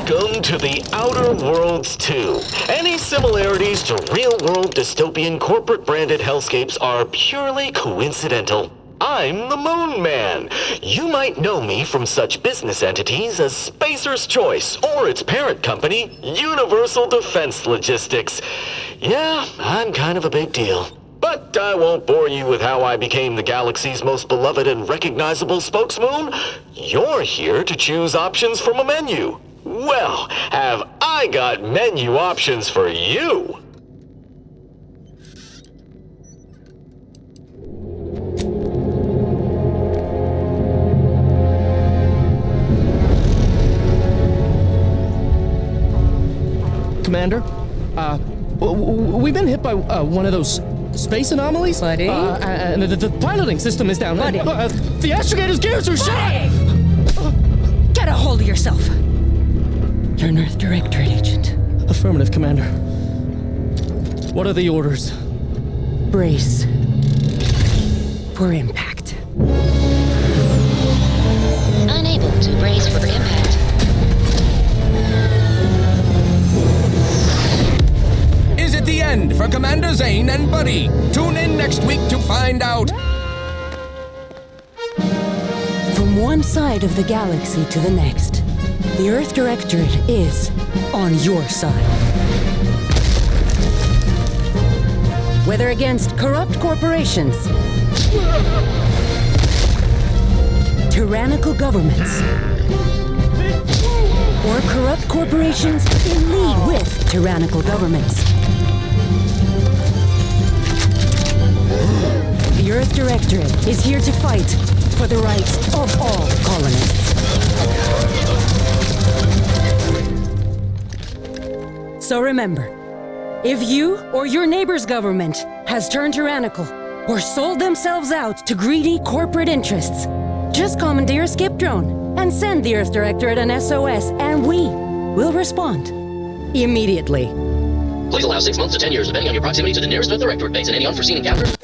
Welcome to the Outer Worlds 2. Any similarities to real-world dystopian corporate-branded hellscapes are purely coincidental. I'm the Moon Man. You might know me from such business entities as Spacer's Choice or its parent company, Universal Defense Logistics. Yeah, I'm kind of a big deal. But I won't bore you with how I became the galaxy's most beloved and recognizable spokesmoon. You're here to choose options from a menu. Well, have I got menu options for you? Commander, we've been hit by one of those space anomalies. Buddy? And the piloting system is down. Buddy? The astrogator's gears are shot! Get a hold of yourself! You're an Earth Directorate agent. Affirmative, Commander. What are the orders? Brace for impact. Unable to brace for impact. Is it the end for Commander Zane and Buddy? Tune in next week to find out. From one side of the galaxy to the next, the Earth Directorate is on your side. Whether against corrupt corporations, tyrannical governments, or corrupt corporations in league with tyrannical governments, the Earth Directorate is here to fight for the rights of all colonists. So remember, if you or your neighbor's government has turned tyrannical or sold themselves out to greedy corporate interests, just commandeer a skip drone and send the Earth Directorate an SOS, and we will respond immediately. Please allow 6 months to 10 years, depending on your proximity to the nearest Earth Directorate base and any unforeseen encounters.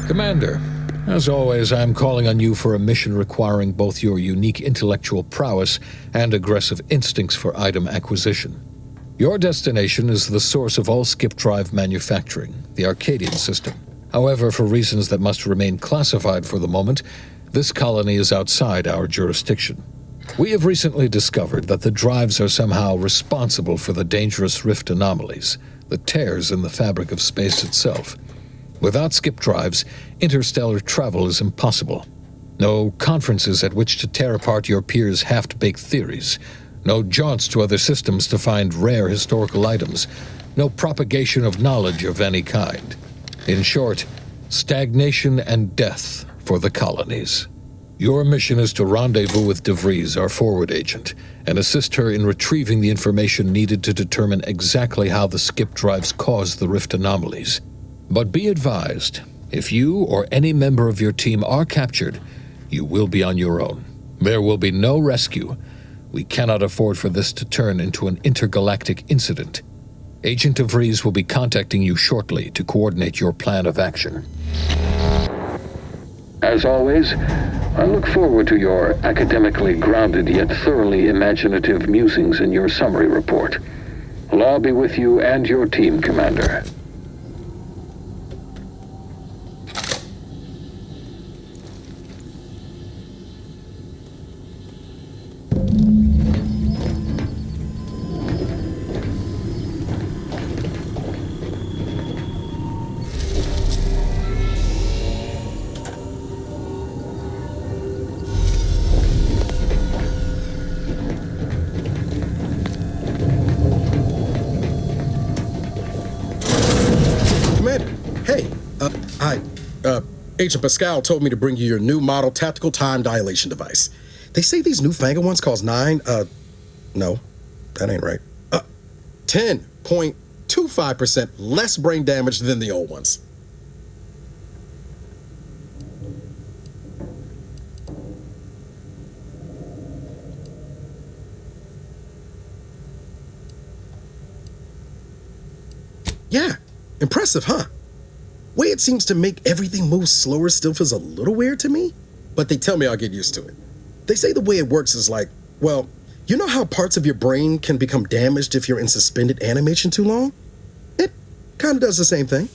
Commander, as always, I'm calling on you for a mission requiring both your unique intellectual prowess and aggressive instincts for item acquisition. Your destination is the source of all skip drive manufacturing, the Arcadian system. However, for reasons that must remain classified for the moment, this colony is outside our jurisdiction. We have recently discovered that the drives are somehow responsible for the dangerous rift anomalies, the tears in the fabric of space itself. Without skip drives, interstellar travel is impossible. No conferences at which to tear apart your peers' half-baked theories. No jaunts to other systems to find rare historical items. No propagation of knowledge of any kind. In short, stagnation and death for the colonies. Your mission is to rendezvous with DeVries, our forward agent, and assist her in retrieving the information needed to determine exactly how the skip drives caused the rift anomalies. But be advised, if you or any member of your team are captured, you will be on your own. There will be no rescue. We cannot afford for this to turn into an intergalactic incident. Agent DeVries will be contacting you shortly to coordinate your plan of action. As always, I look forward to your academically grounded yet thoroughly imaginative musings in your summary report. Allah be with you and your team, Commander. Agent Pascal told me to bring you your new model tactical time dilation device. They say these newfangled ones cause no, that ain't right. 10.25% less brain damage than the old ones. Yeah, impressive, huh? Way it seems to make everything move slower still feels a little weird to me, but they tell me I'll get used to it. They say the way it works is like, well, you know how parts of your brain can become damaged if you're in suspended animation too long? It kind of does the same thing.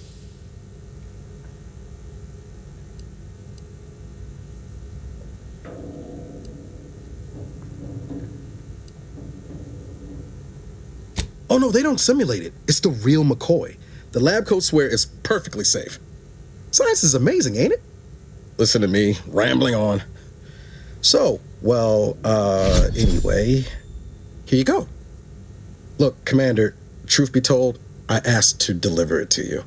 Oh no, they don't simulate it. It's the real McCoy. The lab coats swear it's perfectly safe. Science is amazing, ain't it? Listen to me, rambling on. So, well, anyway, here you go. Look, Commander, truth be told, I asked to deliver it to you.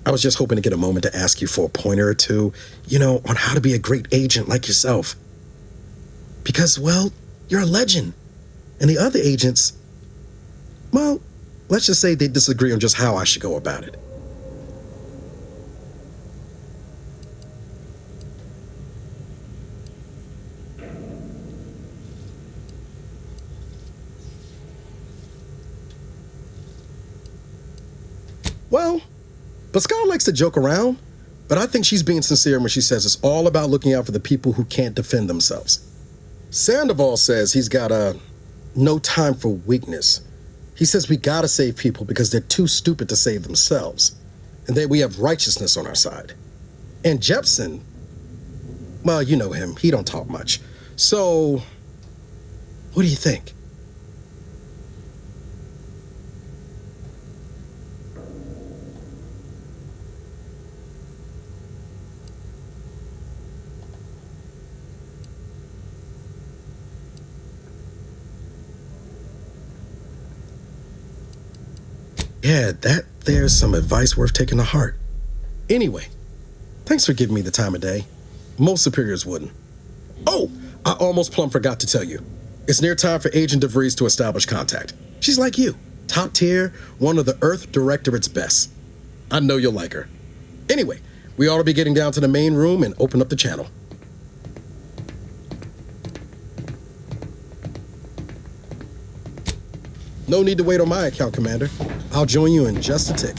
I was just hoping to get a moment to ask you for a pointer or two, on how to be a great agent like yourself. Because, well, you're a legend. And the other agents, well, let's just say they disagree on just how I should go about it. Well, Pascal likes to joke around, but I think she's being sincere when she says it's all about looking out for the people who can't defend themselves. Sandoval says he's got no time for weakness. He says we gotta save people because they're too stupid to save themselves, and that we have righteousness on our side. And Jepson, well, you know him, he don't talk much. So, what do you think? Yeah, there's some advice worth taking to heart. Anyway, thanks for giving me the time of day. Most superiors wouldn't. Oh, I almost plumb forgot to tell you. It's near time for Agent DeVries to establish contact. She's like you, top tier, one of the Earth Directorate's best. I know you'll like her. Anyway, we ought to be getting down to the main room and open up the channel. No need to wait on my account, Commander. I'll join you in just a tick.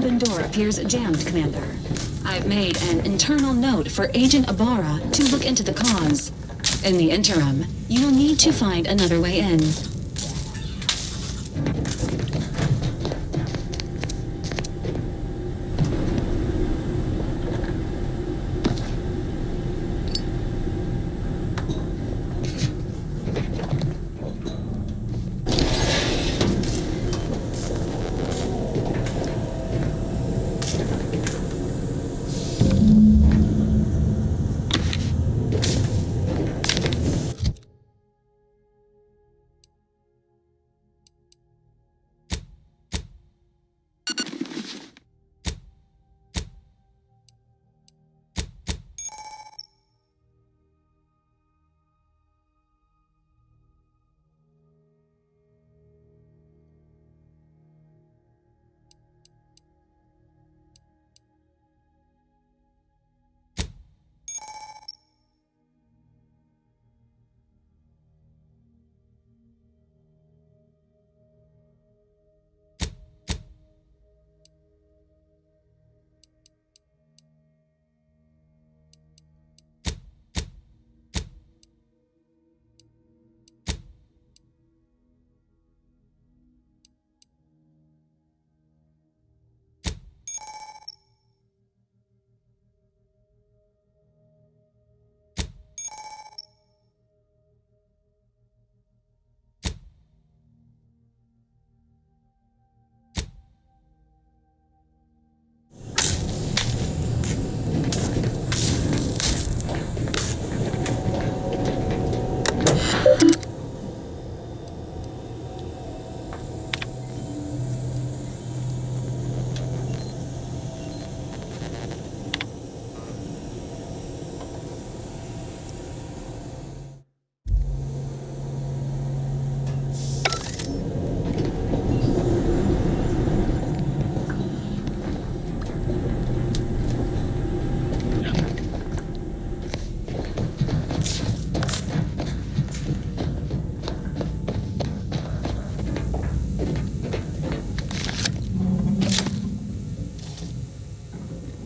cabin door appears jammed, Commander. I've made an internal note for Agent Ibarra to look into the cause. In the interim, you'll need to find another way in.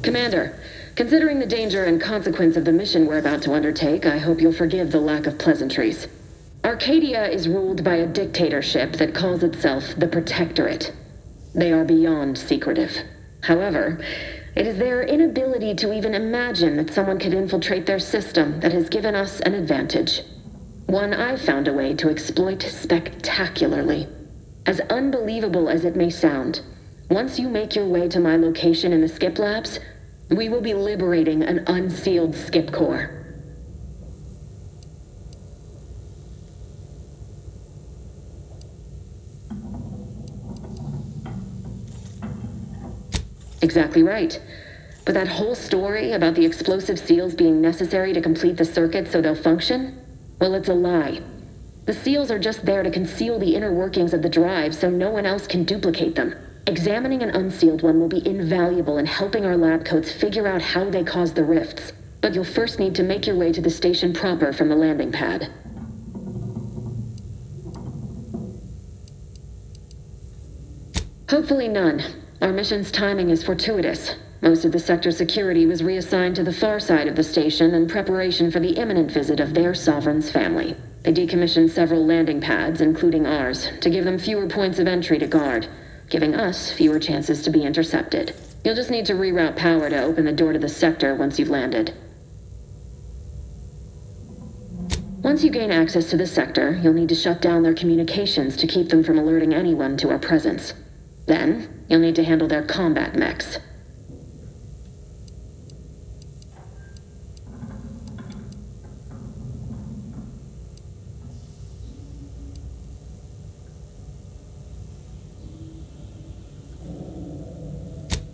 Commander, considering the danger and consequence of the mission we're about to undertake, I hope you'll forgive the lack of pleasantries. Arcadia is ruled by a dictatorship that calls itself the Protectorate. They are beyond secretive. However, it is their inability to even imagine that someone could infiltrate their system that has given us an advantage. One I've found a way to exploit spectacularly. As unbelievable as it may sound, once you make your way to my location in the Skip Labs, we will be liberating an unsealed Skip core. Exactly right. But that whole story about the explosive seals being necessary to complete the circuit so they'll function? Well, it's a lie. The seals are just there to conceal the inner workings of the drive so no one else can duplicate them. Examining an unsealed one will be invaluable in helping our lab coats figure out how they cause the rifts. But you'll first need to make your way to the station proper from the landing pad. Hopefully none. Our mission's timing is fortuitous. Most of the sector security was reassigned to the far side of the station in preparation for the imminent visit of their sovereign's family. They decommissioned several landing pads, including ours, to give them fewer points of entry to guard, giving us fewer chances to be intercepted. You'll just need to reroute power to open the door to the sector once you've landed. Once you gain access to the sector, you'll need to shut down their communications to keep them from alerting anyone to our presence. Then, you'll need to handle their combat mechs.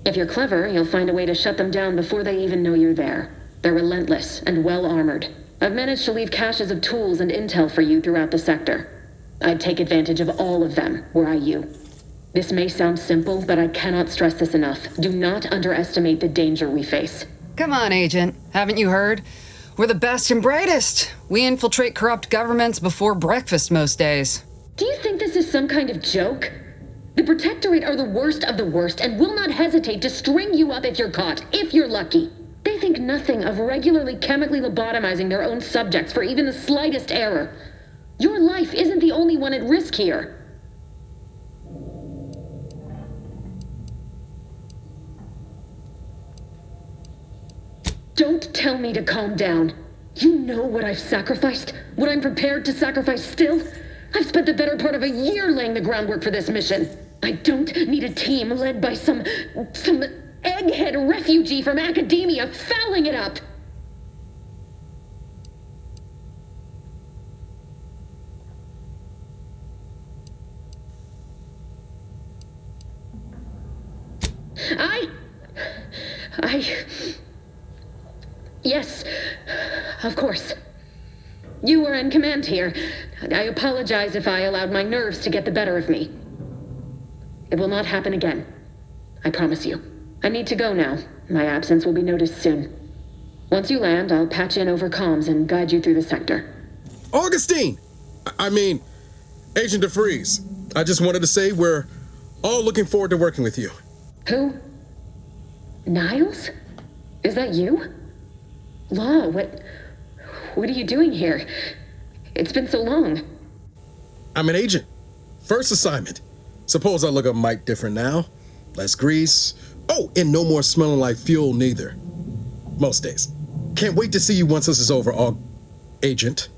If you're clever, you'll find a way to shut them down before they even know you're there. They're relentless and well-armored. I've managed to leave caches of tools and intel for you throughout the sector. I'd take advantage of all of them, were I you. This may sound simple, but I cannot stress this enough. Do not underestimate the danger we face. Come on, Agent. Haven't you heard? We're the best and brightest. We infiltrate corrupt governments before breakfast most days. Do you think this is some kind of joke? The Protectorate are the worst of the worst and will not hesitate to string you up if you're caught, if you're lucky. They think nothing of regularly chemically lobotomizing their own subjects for even the slightest error. Your life isn't the only one at risk here. Don't tell me to calm down. You know what I've sacrificed? What I'm prepared to sacrifice still? I've spent the better part of a year laying the groundwork for this mission. I don't need a team led by some egghead refugee from academia fouling it up. Yes, of course. You were in command here. I apologize if I allowed my nerves to get the better of me. It will not happen again. I promise you. I need to go now. My absence will be noticed soon. Once you land, I'll patch in over comms and guide you through the sector. Augustine! Agent DeFreeze. I just wanted to say we're all looking forward to working with you. Who? Niles? Is that you? Law, what are you doing here? It's been so long. I'm an agent. First assignment. Suppose I look a mite different now. Less grease. Oh, and no more smelling like fuel neither. Most days. Can't wait to see you once this is over, Agent.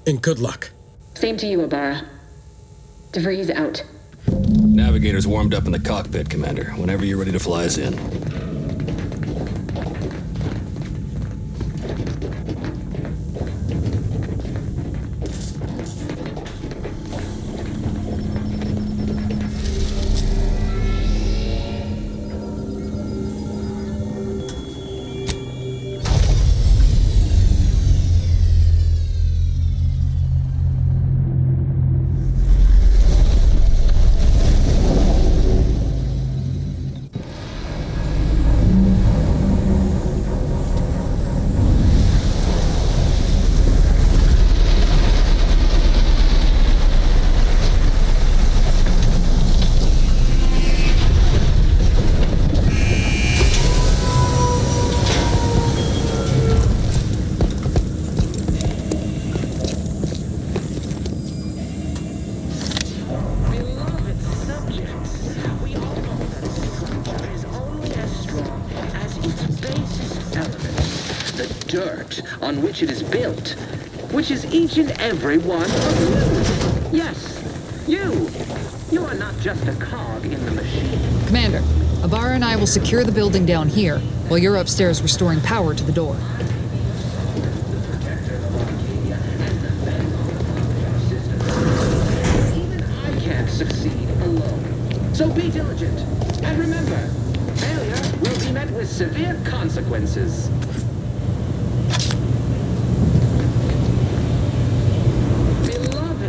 And good luck. Same to you, Abara. DeVries out. Navigator's warmed up in the cockpit, Commander. Whenever you're ready to fly us in. On which it is built, which is each and every one of you. Yes, you. You are not just a cog in the machine. Commander, Abara and I will secure the building down here, while you're upstairs restoring power to the door. Even I can't succeed alone. So be diligent. And remember, failure will be met with severe consequences.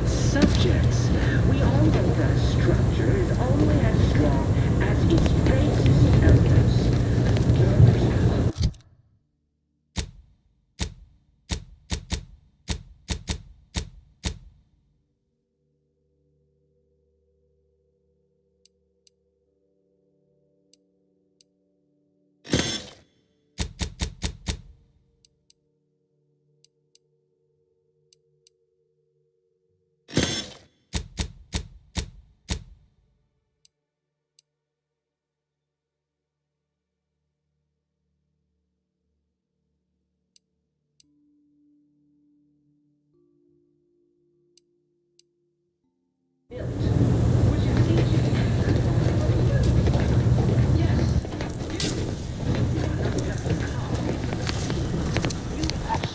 Subjects, we all know that a structure is only as strong as its basis elements.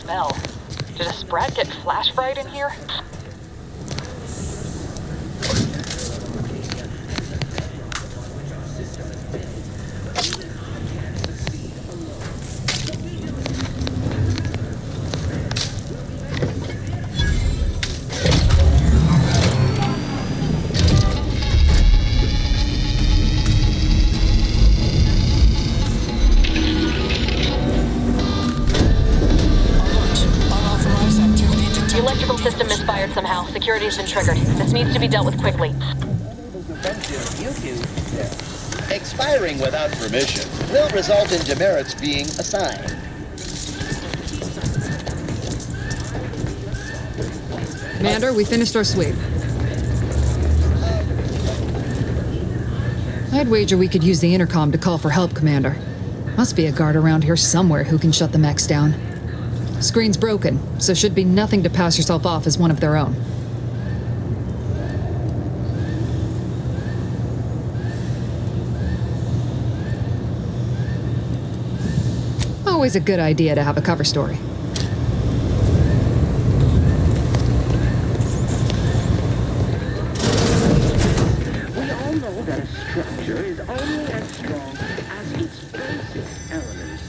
Smell. Did a Sprat get flash fried in here? System misfired somehow. Security's been triggered. This needs to be dealt with quickly. expiring without permission will result in demerits being assigned. Commander, we finished our sweep. I'd wager we could use the intercom to call for help, Commander. Must be a guard around here somewhere who can shut the mechs down. Screen's broken, so should be nothing to pass yourself off as one of their own. Always a good idea to have a cover story. We all know that a structure is only as strong as its basic elements.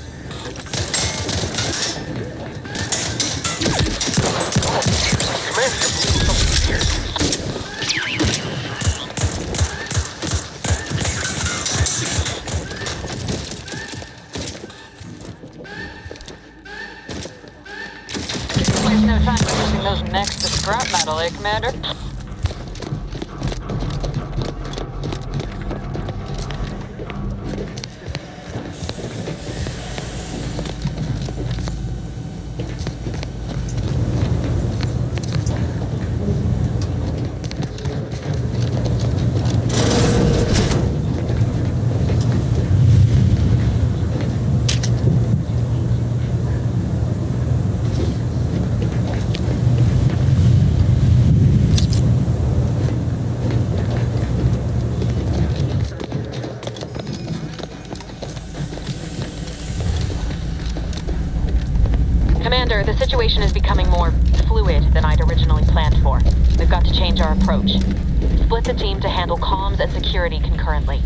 Waste no time reducing those mechs to scrap metal, eh, Commander? Commander, the situation is becoming more fluid than I'd originally planned for. We've got to change our approach. Split the team to handle comms and security concurrently.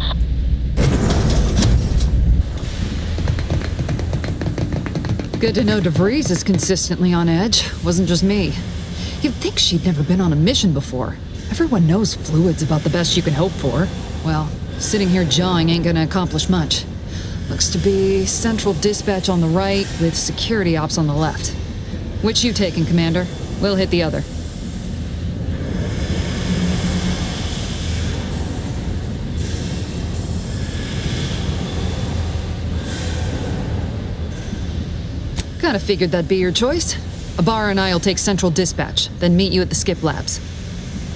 Good to know DeVries is consistently on edge. Wasn't just me. You'd think she'd never been on a mission before. Everyone knows fluid's about the best you can hope for. Well, sitting here jawing ain't gonna accomplish much. Looks to be central dispatch on the right with security ops on the left. Which you taking, Commander? We'll hit the other. Kinda figured that'd be your choice. Ibarra and I'll take central dispatch, then meet you at the skip labs.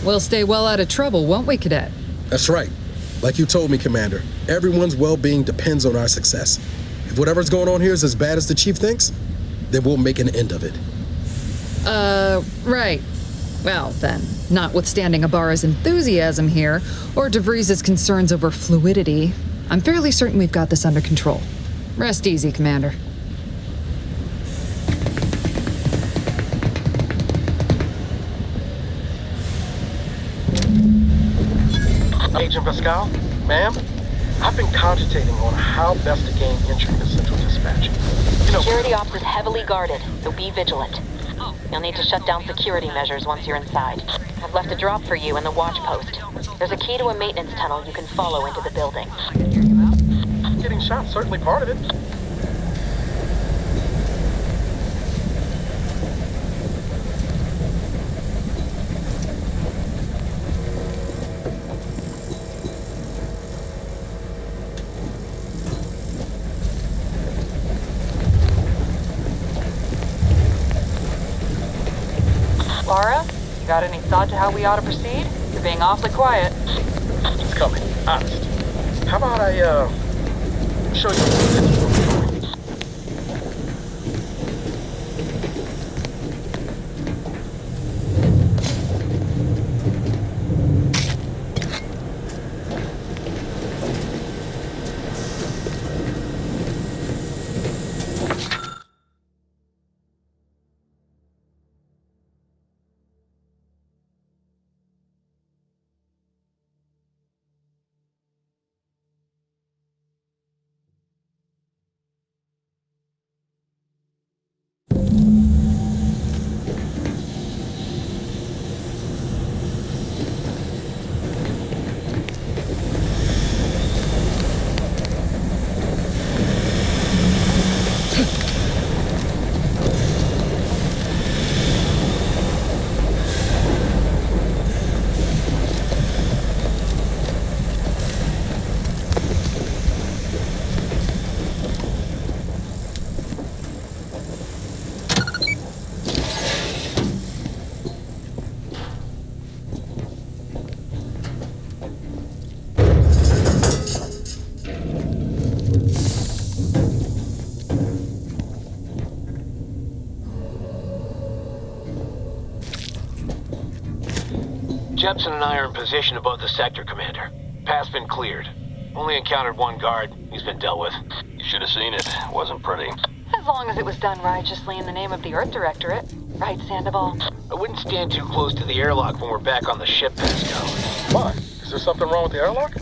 We'll stay well out of trouble, won't we, Cadet? That's right. Like you told me, Commander, everyone's well-being depends on our success. If whatever's going on here is as bad as the Chief thinks, then we'll make an end of it. Right. Well, then, notwithstanding Ibarra's enthusiasm here, or DeVries' concerns over fluidity, I'm fairly certain we've got this under control. Rest easy, Commander. Agent Pascal, ma'am, I've been cogitating on how best to gain entry to Central Dispatch. Security ops is heavily guarded, so be vigilant. You'll need to shut down security measures once you're inside. I've left a drop for you in the watch post. There's a key to a maintenance tunnel you can follow into the building. Getting shot, certainly part of it. Laura, you got any thought to how we ought to proceed? You're being awfully quiet. It's coming, honest. How about I, show you Jepson and I are in position above the sector, Commander. Path's been cleared. Only encountered one guard. He's been dealt with. You should have seen it. Wasn't pretty. As long as it was done righteously in the name of the Earth Directorate. Right, Sandoval? I wouldn't stand too close to the airlock when we're back on the ship, Pascal. Why? Is there something wrong with the airlock?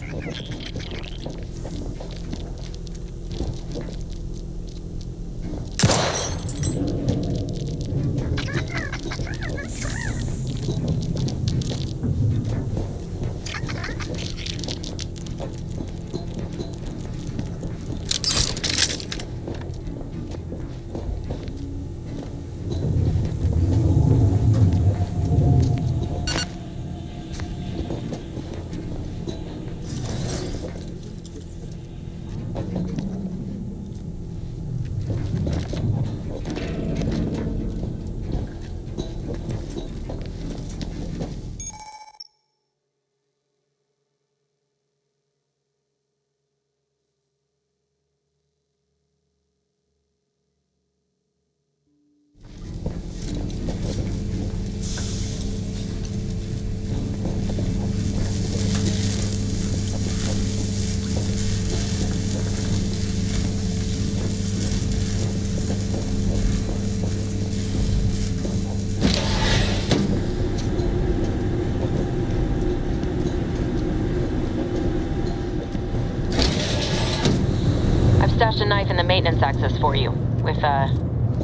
Stashed a knife in the maintenance access for you, with,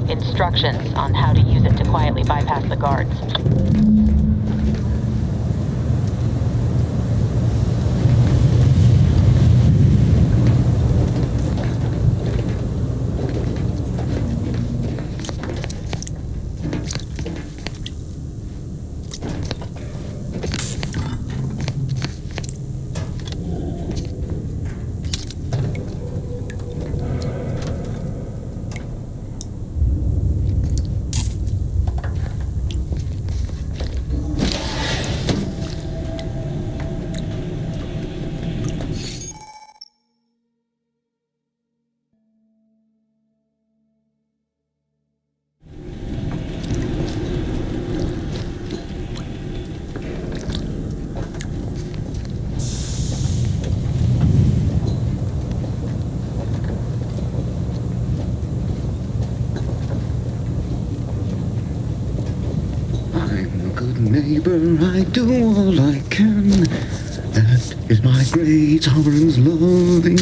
instructions on how to use it to quietly bypass the guards. Neighbor, I do all I can. That is my great sovereign's loving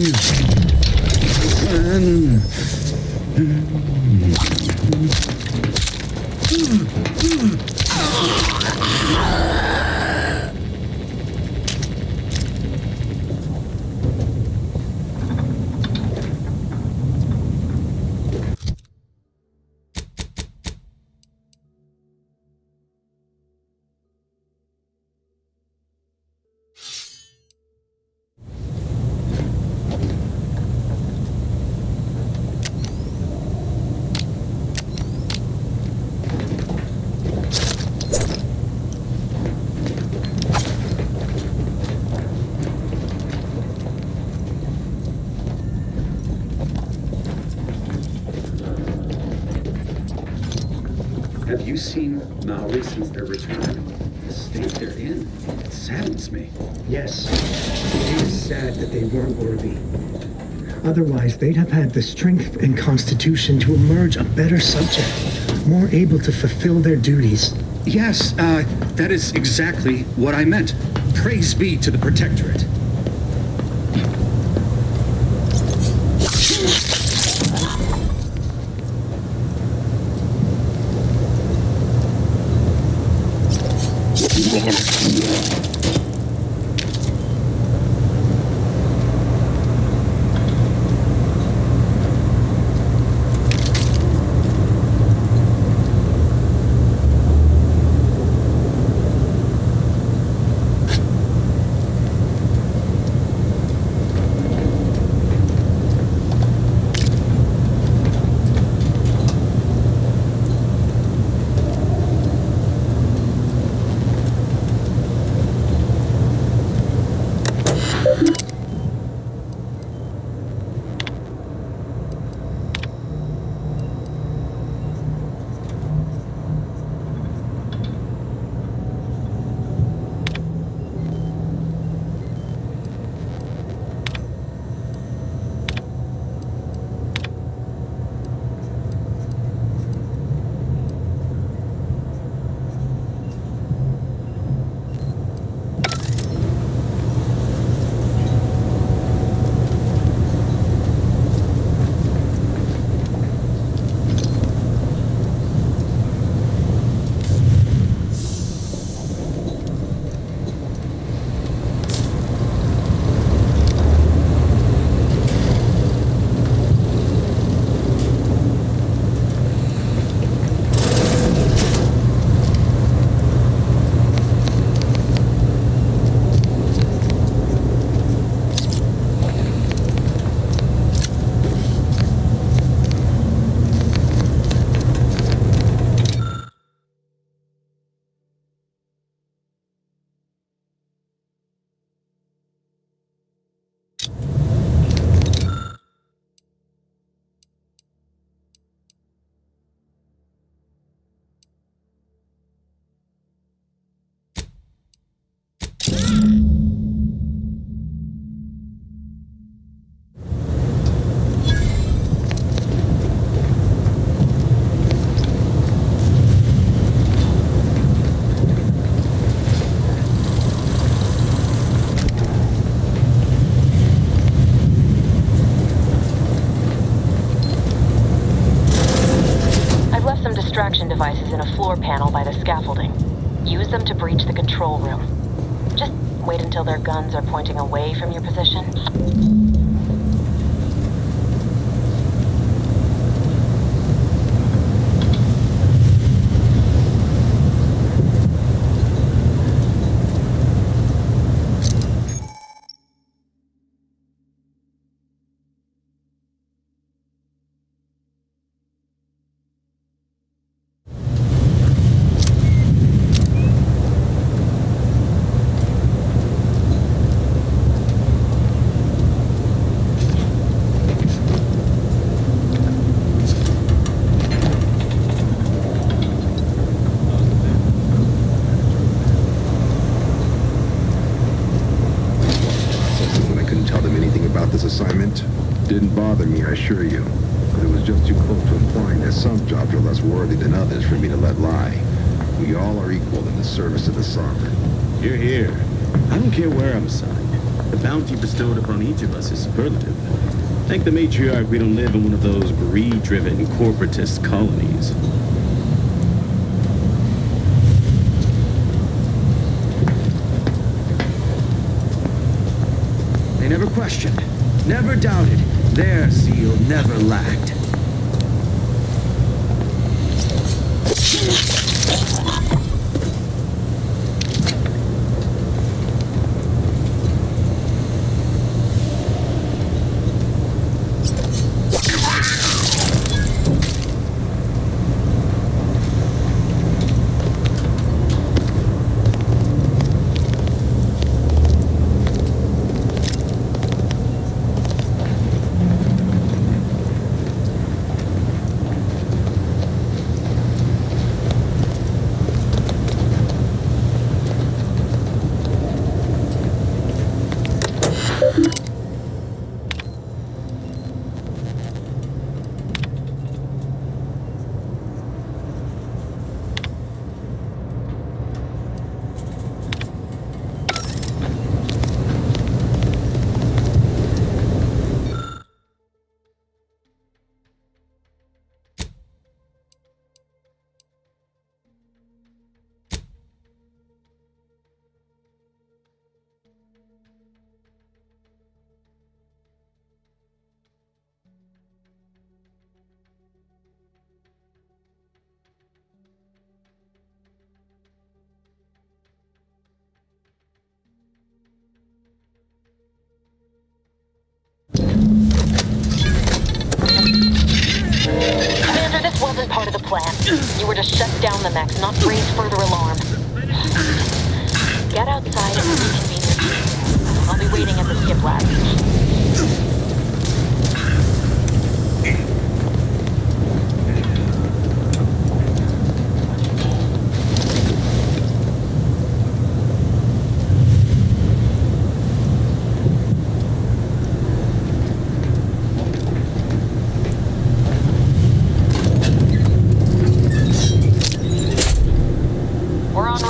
plan. Have you seen Maui since their return? The state they're in, it saddens me. Yes, it is sad that they weren't worthy. Otherwise, they'd have had the strength and constitution to emerge a better subject, more able to fulfill their duties. Yes, that is exactly what I meant. Praise be to the Protectorate. extraction devices in a floor panel by the scaffolding. Use them to breach the control room. Just wait until their guns are pointing away from your position. Didn't bother me, I assure you. But it was just too close to implying that some jobs are less worthy than others for me to let lie. We all are equal in the service of the sovereign. You're here. I don't care where I'm assigned. The bounty bestowed upon each of us is superlative. Thank the matriarch we don't live in one of those greed-driven corporatist colonies. They never questioned, never doubted. Their zeal never lacked. Commander, this wasn't part of the plan. You were to shut down the mechs, not raise further alarm. Get outside and reconvene. I'll be waiting at the skip lab.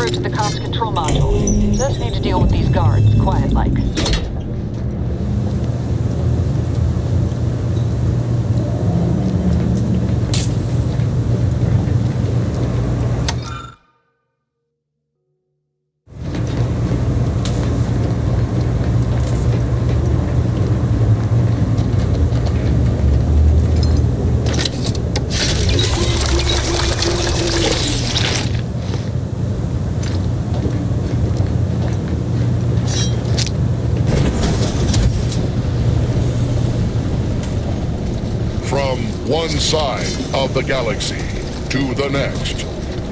To the comms control module. Just need to deal with these guards, quiet-like. One side of the galaxy to the next.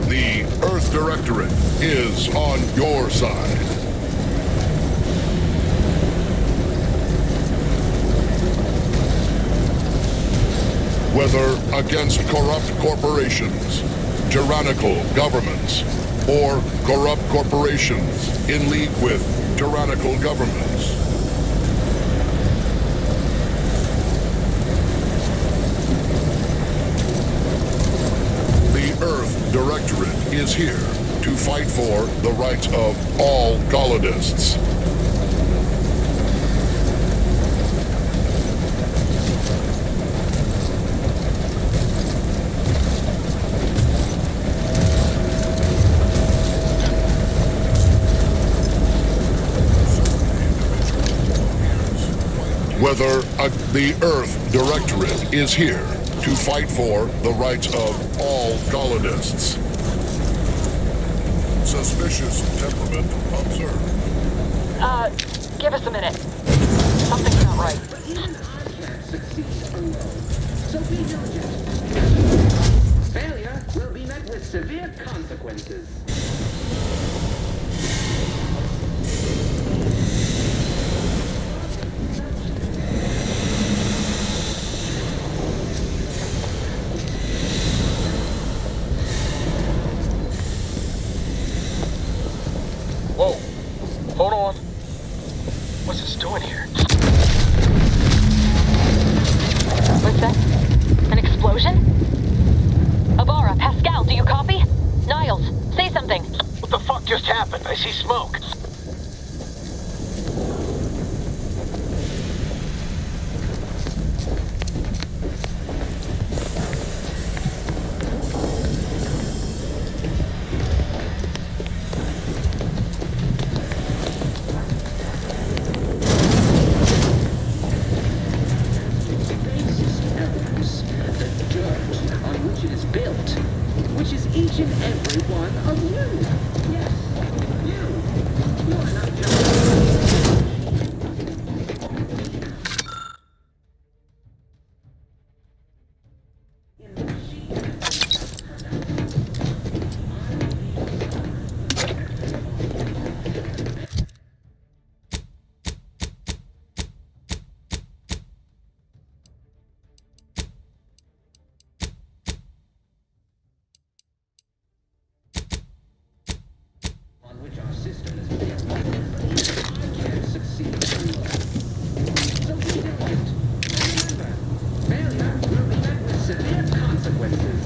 The Earth Directorate is on your side. Whether against corrupt corporations, tyrannical governments, or corrupt corporations in league with tyrannical governments. Earth Directorate is here to fight for the rights of all colonists. The Earth Directorate is here to fight for the rights of all colonists. Suspicious temperament observed. Give us a minute. Something's not right. So be diligent. Failure will be met with severe consequences. Whoa. Hold on. What's this doing here? What's that? An explosion? Avara, Pascal, do you copy? Niles, say something. What the fuck just happened? I see smoke. Which is each and every one of you. Yes, you. You are not which our system is built. I can't succeed. So be diligent. Remember, failure will be met with severe consequences.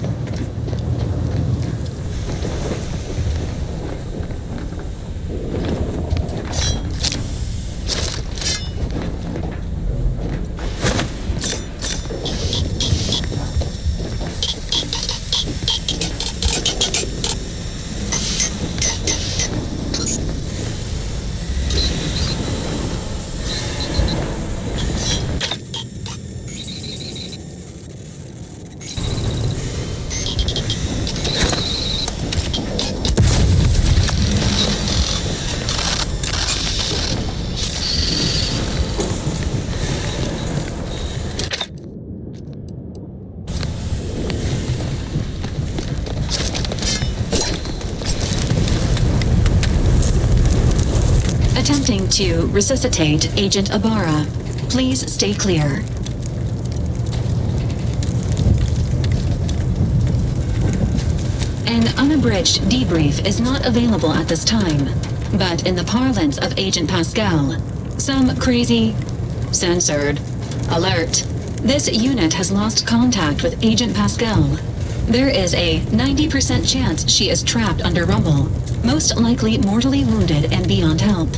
Attempting to resuscitate Agent Ibarra. Please stay clear. An unabridged debrief is not available at this time, but in the parlance of Agent Pascal, some crazy, censored, alert. This unit has lost contact with Agent Pascal. There is a 90% chance she is trapped under rubble, most likely mortally wounded and beyond help.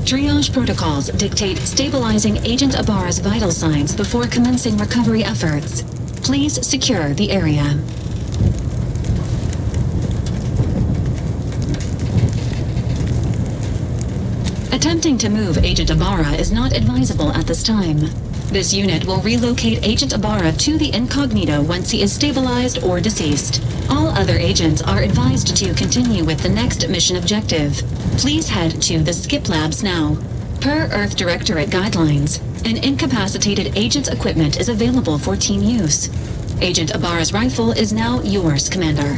Triage protocols dictate stabilizing Agent Ibarra's vital signs before commencing recovery efforts. Please secure the area. Attempting to move Agent Ibarra is not advisable at this time. This unit will relocate Agent Ibarra to the incognito once he is stabilized or deceased. All other agents are advised to continue with the next mission objective. Please head to the Skip Labs now. Per Earth Directorate guidelines, an incapacitated agent's equipment is available for team use. Agent Ibarra's rifle is now yours, Commander.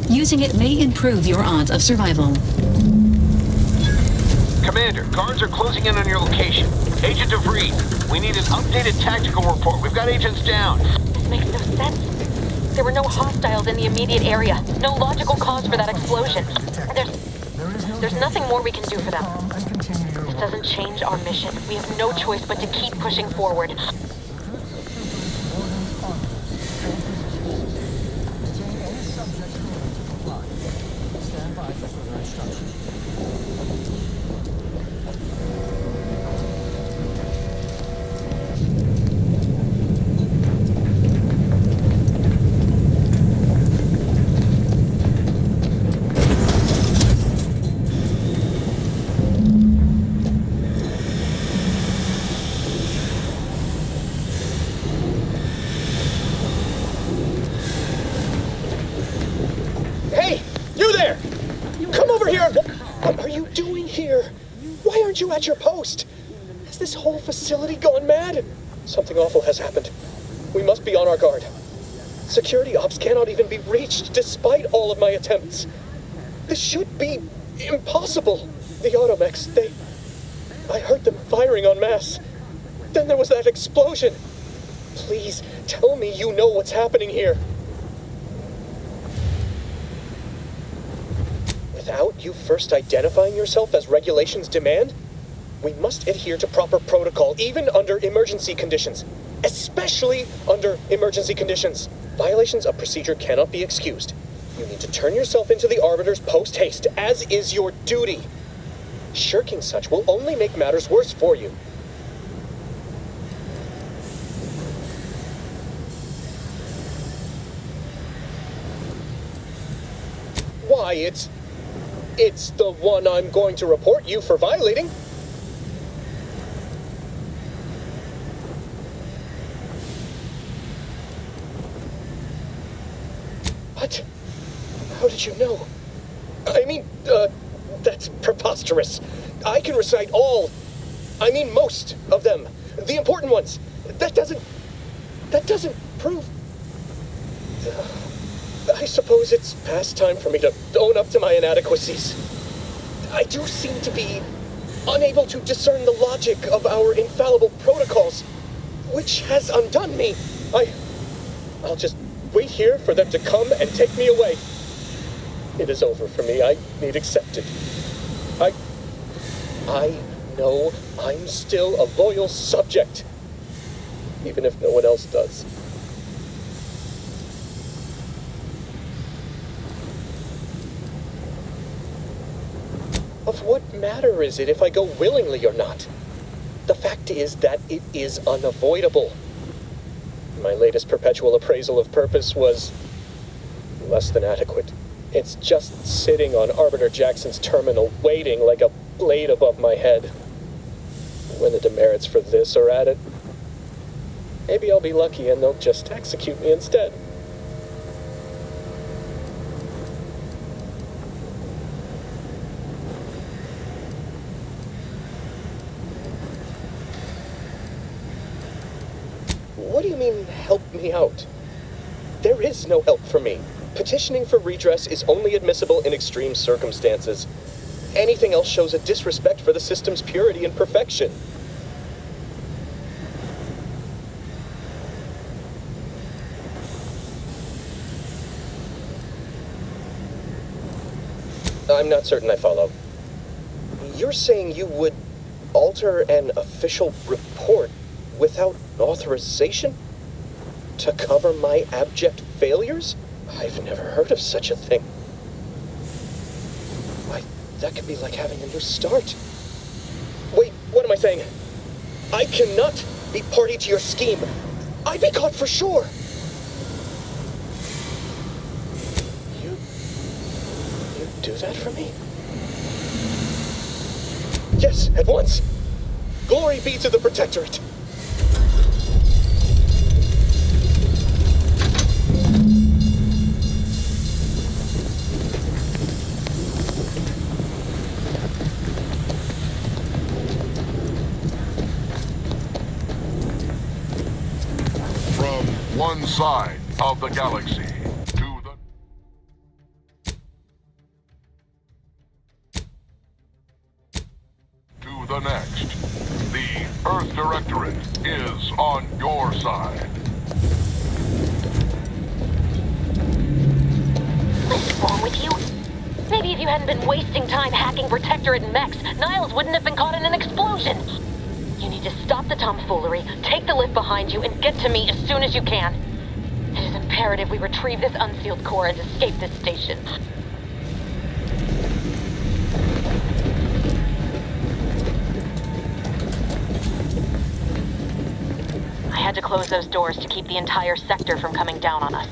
Using it may improve your odds of survival. Commander, guards are closing in on your location. Agent DeVries, we need an updated tactical report. We've got agents down. This makes no sense. There were no hostiles in the immediate area. No logical cause for that explosion. And there's nothing more we can do for them. This doesn't change our mission. We have no choice but to keep pushing forward. need you at your post. Has this whole facility gone mad? Something awful has happened. We must be on our guard. Security ops cannot even be reached despite all of my attempts. This should be impossible. The automechs, I heard them firing en masse. Then there was that explosion. Please, tell me you know what's happening here. Without you first identifying yourself as regulations demand, we must adhere to proper protocol, even under emergency conditions. Especially under emergency conditions. Violations of procedure cannot be excused. You need to turn yourself into the Arbiters post-haste, as is your duty. Shirking such will only make matters worse for you. Why, it's the one I'm going to report you for violating. What? How did you know? I mean, that's preposterous. I can recite most of them. The important ones. That doesn't prove... I suppose it's past time for me to own up to my inadequacies. I do seem to be unable to discern the logic of our infallible protocols, which has undone me. I'll just wait here for them to come and take me away. It is over for me. I need accepted. I know I'm still a loyal subject, even if no one else does. Of what matter is it if I go willingly or not? The fact is that it is unavoidable. My latest perpetual appraisal of purpose was less than adequate. It's just sitting on Arbiter Jackson's terminal, waiting like a blade above my head. When the demerits for this are added, maybe I'll be lucky and they'll just execute me instead. What do you mean, help me out? There is no help for me. Petitioning for redress is only admissible in extreme circumstances. Anything else shows a disrespect for the system's purity and perfection. I'm not certain I follow. You're saying you would alter an official report without authorization? To cover my abject failures? I've never heard of such a thing. Why, that could be like having a new start. Wait, what am I saying? I cannot be party to your scheme. I'd be caught for sure. You do that for me? Yes, at once. Glory be to the Protectorate. One side of the galaxy to the next. The Earth Directorate is on your side. What's wrong with you? Maybe if you hadn't been wasting time hacking Protectorate mechs, Niles wouldn't have been caught in an explosion. You need to stop the tomfoolery, take the lift behind you, and get to me as soon as you can. It is imperative we retrieve this unsealed core and escape this station. I had to close those doors to keep the entire sector from coming down on us.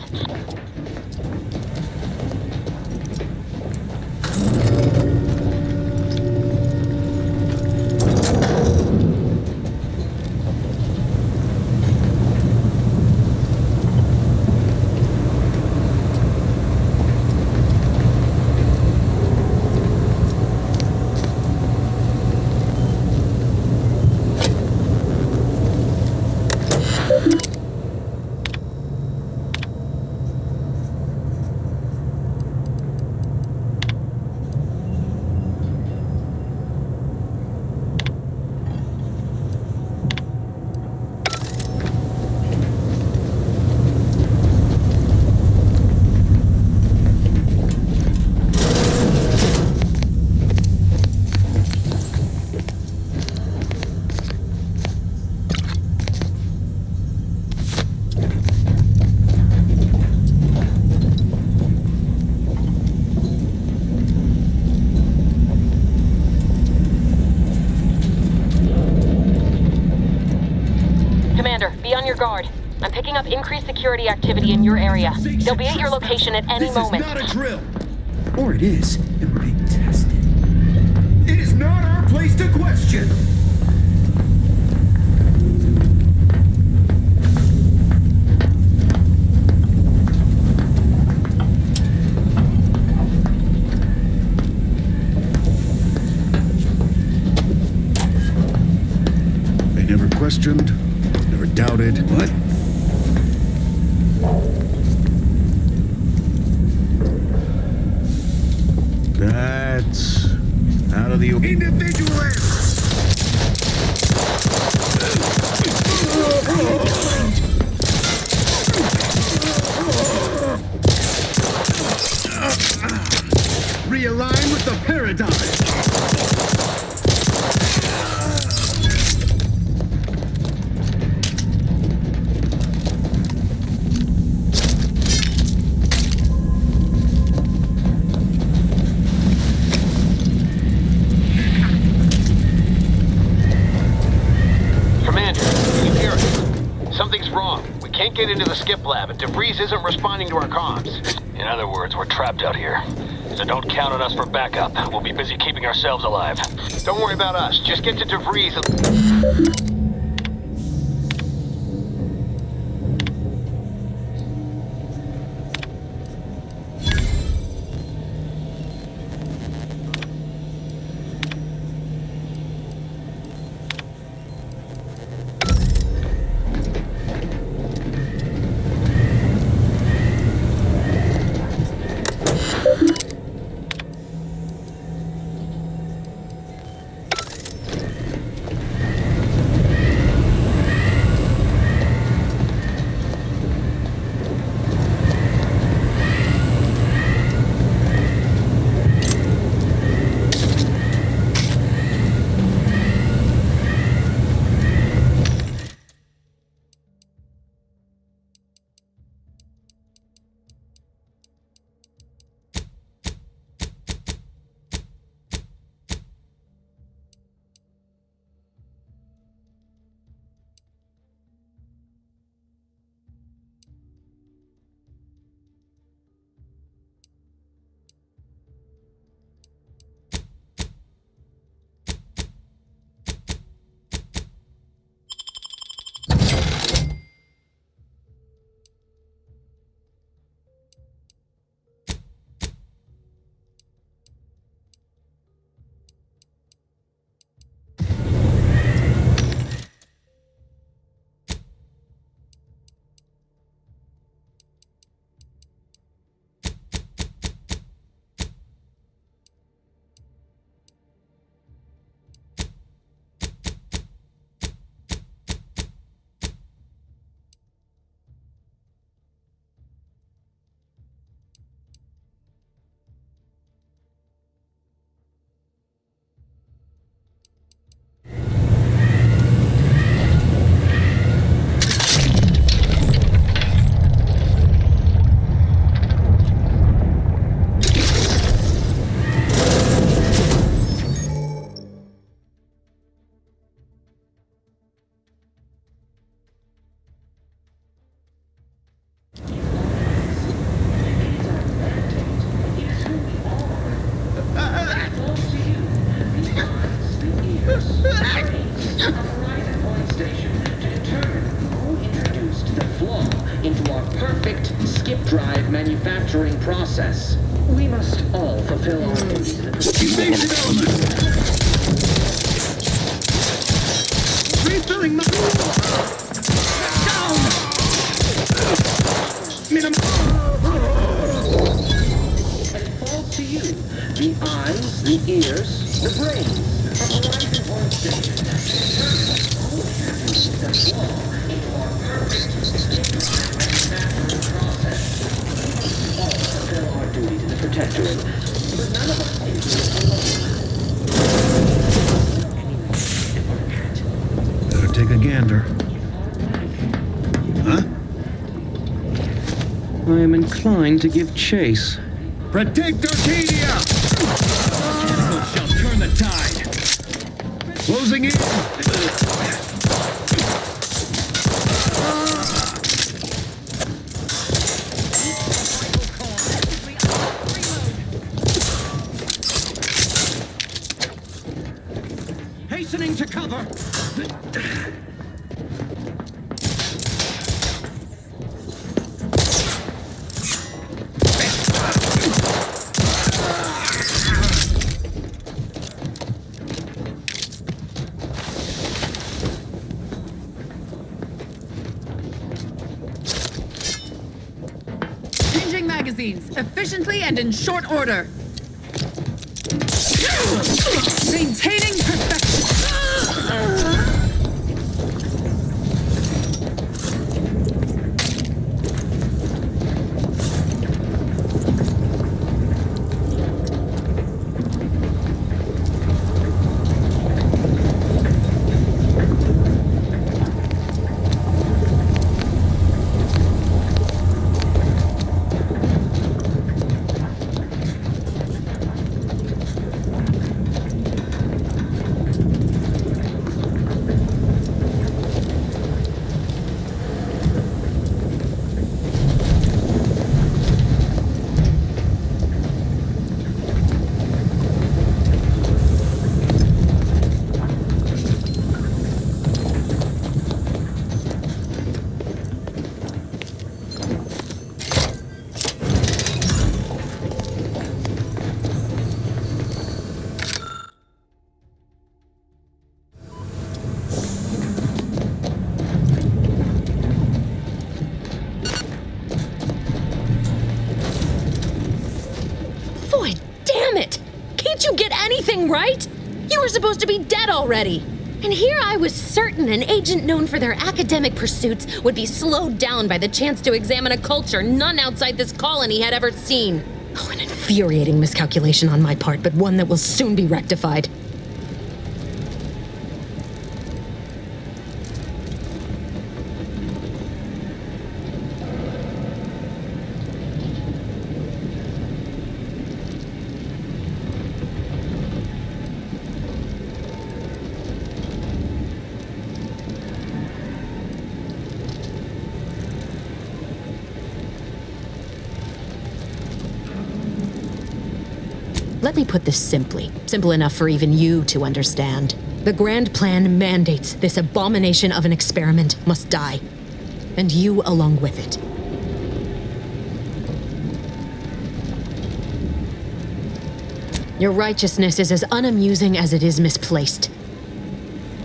guard. I'm picking up increased security activity in your area. They'll be at your location at any moment. This is not a drill. Or it is, and we're being tested. It is not our place to question. They never questioned, never doubted. What? That's out of the individual errors. Realign with the paradigm. Something's wrong. We can't get into the skip lab, and DeVries isn't responding to our comms. In other words, we're trapped out here. So don't count on us for backup. We'll be busy keeping ourselves alive. Don't worry about us. Just get to DeVries and... into our perfect skip drive manufacturing process. We must all fulfill our duties. Refilling the down. And it falls to you. The eyes, the ears, the brains of Horizon Point Station. Determine the flaw into our perfect skip drive manufacturing process. We must all fulfill our duty to the Protectorate, but none of us can do it alone. Better take a gander. Huh? I am inclined to give chase. Protect Arcadia! Tentacles shall turn the tide. Closing in. to cover! Changing magazines, efficiently and in short order. Maintaining perfection. Boy, damn it! Can't you get anything right? You were supposed to be dead already. And here I was certain an agent known for their academic pursuits would be slowed down by the chance to examine a culture none outside this colony had ever seen. Oh, an infuriating miscalculation on my part, but one that will soon be rectified. Let me put this simply, simple enough for even you to understand. The Grand Plan mandates this abomination of an experiment must die, and you along with it. Your righteousness is as unamusing as it is misplaced.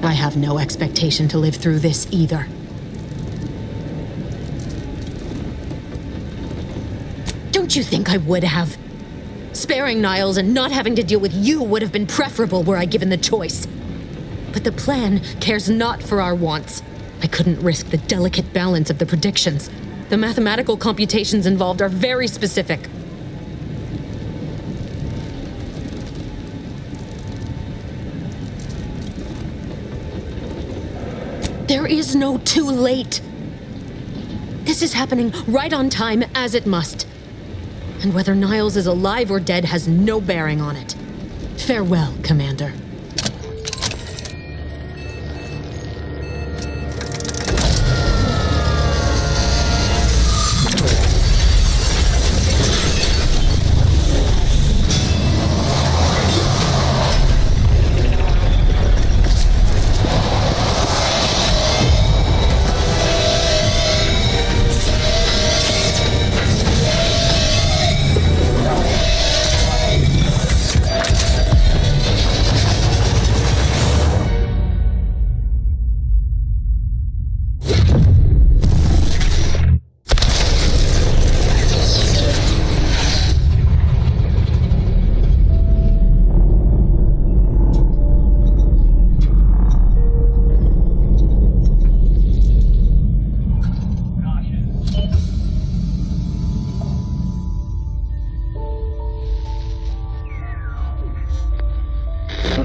I have no expectation to live through this either. Don't you think I would have? Sparing Niles and not having to deal with you would have been preferable were I given the choice. But the plan cares not for our wants. I couldn't risk the delicate balance of the predictions. The mathematical computations involved are very specific. There is no too late. This is happening right on time, as it must. And whether Niles is alive or dead has no bearing on it. Farewell, Commander.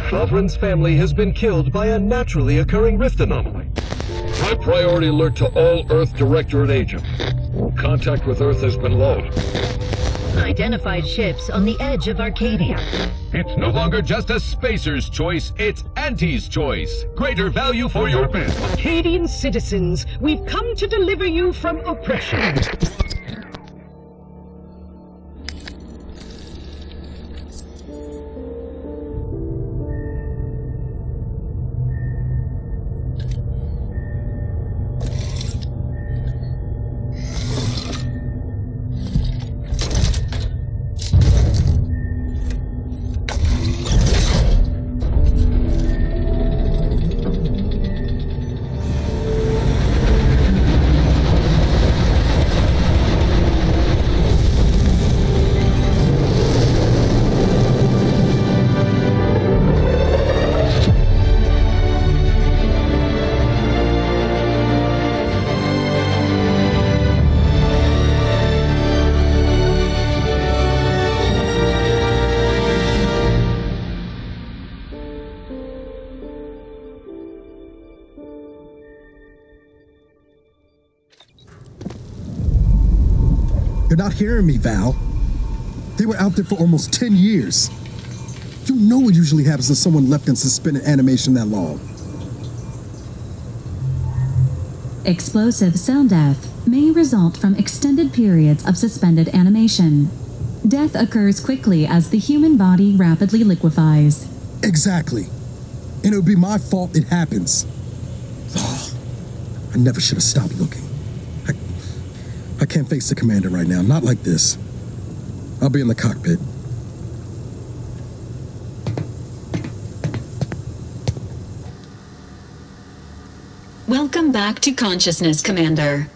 Sovereign's family has been killed by a naturally occurring rift anomaly. High priority alert to all Earth Directorate agents. Contact with Earth has been low. Identified ships on the edge of Arcadia. It's no longer just a spacer's choice, it's Auntie's choice. Greater value for your men. Arcadian citizens, we've come to deliver you from oppression. You're not hearing me, Val. They were out there for almost 10 years. You know what usually happens to someone left in suspended animation that long. Explosive cell death may result from extended periods of suspended animation. Death occurs quickly as the human body rapidly liquefies. Exactly. And it would be my fault it happens. Oh, I never should have stopped looking. I can't face the commander right now, not like this. I'll be in the cockpit. Welcome back to consciousness, Commander.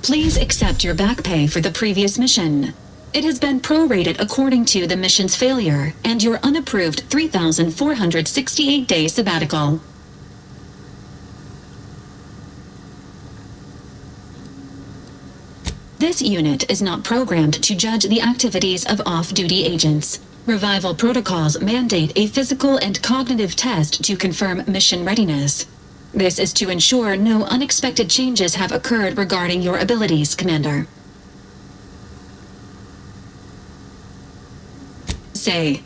Please accept your back pay for the previous mission. It has been prorated according to the mission's failure and your unapproved 3,468-day sabbatical. This unit is not programmed to judge the activities of off-duty agents. Revival protocols mandate a physical and cognitive test to confirm mission readiness. This is to ensure no unexpected changes have occurred regarding your abilities, Commander. Say,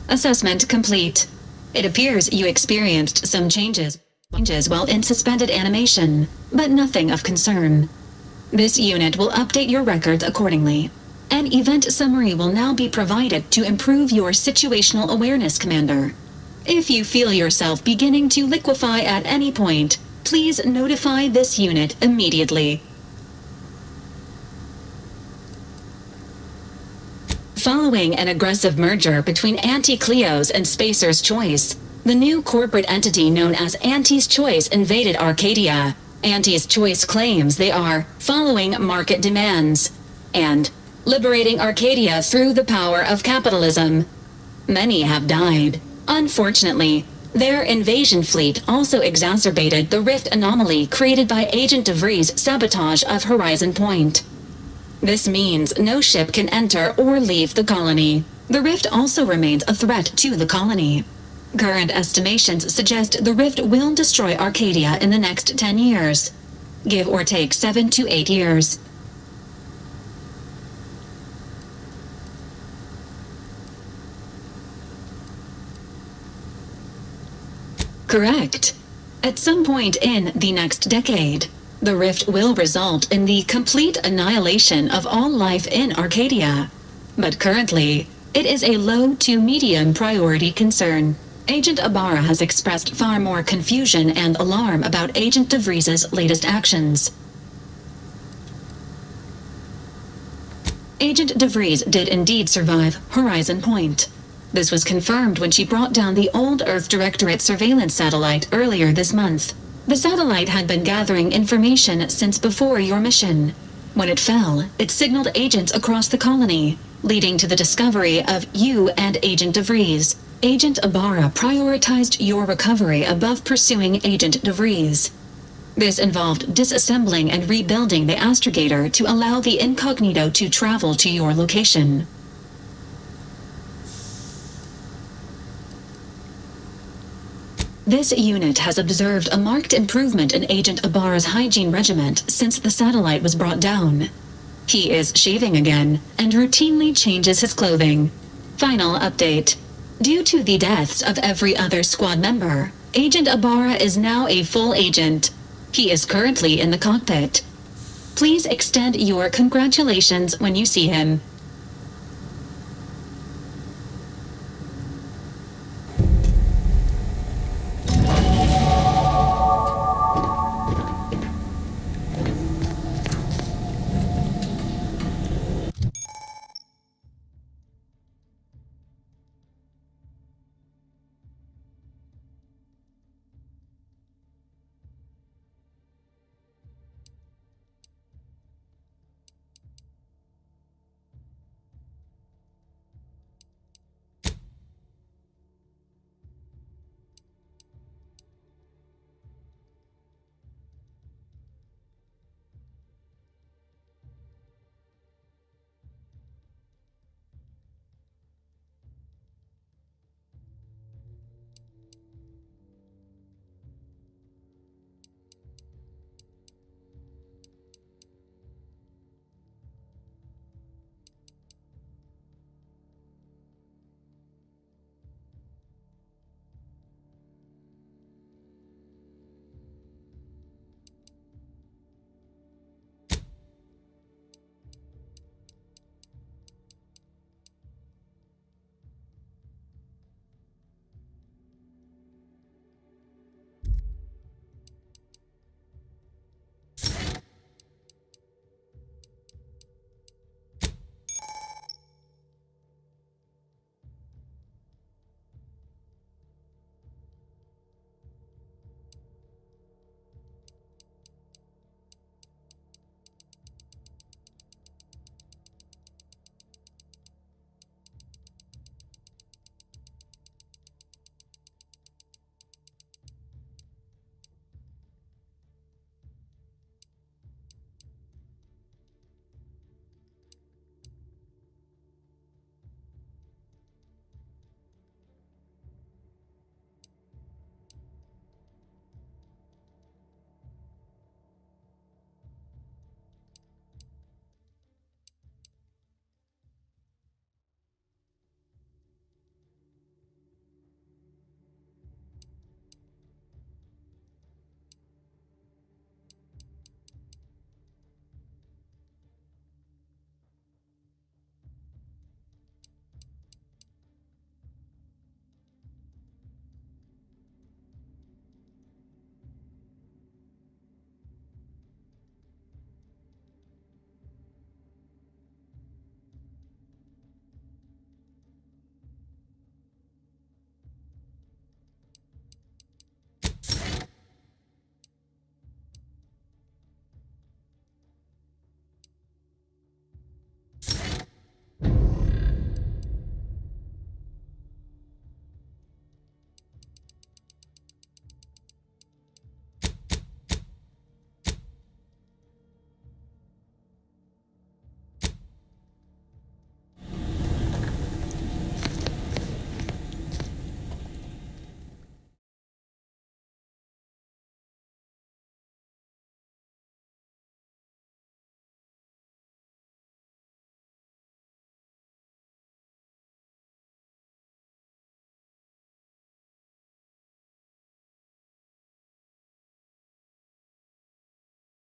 Assessment complete. It appears you experienced some changes while in suspended animation, but nothing of concern. This unit will update your records accordingly. An event summary will now be provided to improve your situational awareness, Commander. If you feel yourself beginning to liquefy at any point, please notify this unit immediately. Following an aggressive merger between Anti-Cleos and Spacer's Choice, the new corporate entity known as Anti's Choice invaded Arcadia. Anti's Choice claims they are following market demands and liberating Arcadia through the power of capitalism. Many have died. Unfortunately, their invasion fleet also exacerbated the rift anomaly created by Agent DeVries' sabotage of Horizon Point. This means no ship can enter or leave the colony. The rift also remains a threat to the colony. Current estimations suggest the rift will destroy Arcadia in the next 10 years. Give or take 7 to 8 years. Correct. At some point in the next decade, the rift will result in the complete annihilation of all life in Arcadia. But currently, it is a low to medium priority concern. Agent Ibarra has expressed far more confusion and alarm about Agent DeVries' latest actions. Agent DeVries did indeed survive Horizon Point. This was confirmed when she brought down the old Earth Directorate surveillance satellite earlier this month. The satellite had been gathering information since before your mission. When it fell, it signaled agents across the colony, leading to the discovery of you and Agent DeVries. Agent Ibarra prioritized your recovery above pursuing Agent DeVries. This involved disassembling and rebuilding the astrogator to allow the incognito to travel to your location. This unit has observed a marked improvement in Agent Ibarra's hygiene regimen since the satellite was brought down. He is shaving again and routinely changes his clothing. Final update. Due to the deaths of every other squad member, Agent Ibarra is now a full agent. He is currently in the cockpit. Please extend your congratulations when you see him.